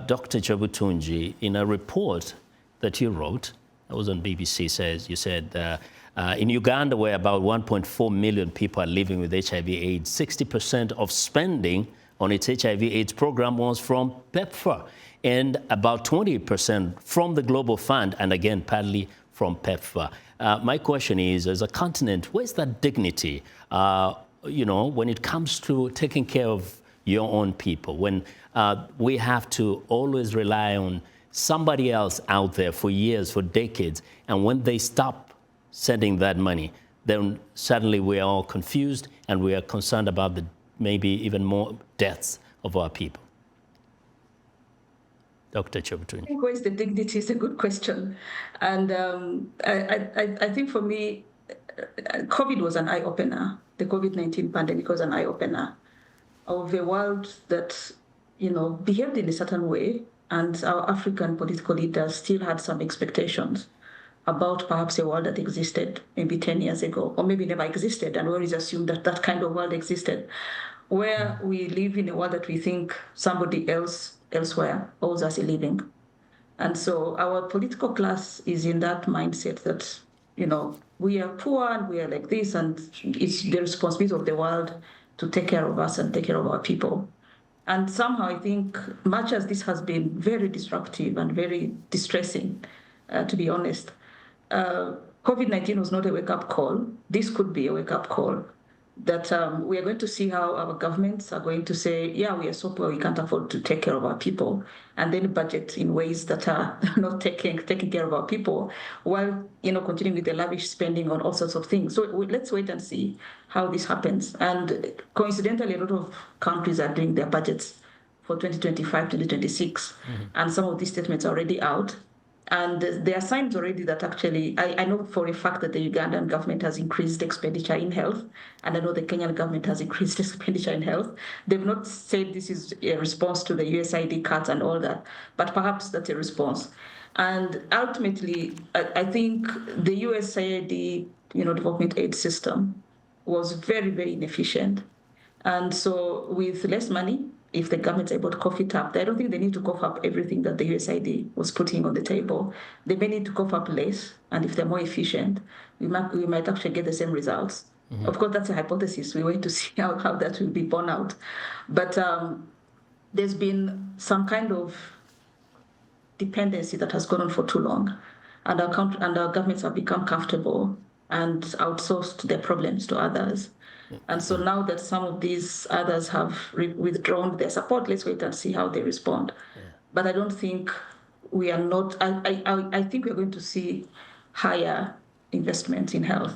Dr. Kyobutung, in a report that you wrote, that was on BBC, you said in Uganda, where about 1.4 million people are living with HIV/AIDS, 60% of spending on its HIV/AIDS program was from PEPFAR, and about 20% from the Global Fund, and again, partly from PEPFAR. My question is, as a continent, where's that dignity, when it comes to taking care of your own people, when we have to always rely on somebody else out there for years, for decades, and when they stop sending that money, then suddenly we are all confused and we are concerned about the maybe even more deaths of our people. Dr. Kyobutung. I think where's the dignity is a good question. And I think for me, COVID was an eye-opener. The COVID-19 pandemic was an eye-opener of a world that, behaved in a certain way, and our African political leaders still had some expectations about perhaps a world that existed maybe 10 years ago, or maybe never existed, and we always assumed that that kind of world existed, where we live in a world that we think somebody else elsewhere owes us a living. And so our political class is in that mindset that, we are poor and we are like this, and it's the responsibility of the world to take care of us and take care of our people. And somehow I think, much as this has been very disruptive and very distressing, to be honest, COVID-19 was not a wake-up call. This could be a wake-up call that we are going to see how our governments are going to say, yeah, we are so poor, we can't afford to take care of our people, and then budget in ways that are not taking care of our people, while continuing with the lavish spending on all sorts of things. So let's wait and see how this happens. And coincidentally, a lot of countries are doing their budgets for 2025, 2026, and some of these statements are already out. And there are signs already that actually, I know for a fact that the Ugandan government has increased expenditure in health, and I know the Kenyan government has increased expenditure in health. They've not said this is a response to the USAID cuts and all that, but perhaps that's a response. And ultimately, I think the USAID, development aid system was very, very inefficient. And so with less money, if the government's able to cough it up, I don't think they need to cough up everything that the USAID was putting on the table. They may need to cough up less, and if they're more efficient, we might actually get the same results. Of course, that's a hypothesis. We wait to see how that will be borne out. But there's been some kind of dependency that has gone on for too long, and our governments have become comfortable and outsourced their problems to others. And so now that some of these others have withdrawn their support, let's wait and see how they respond. But I don't think we are not, I think we're going to see higher investments in health.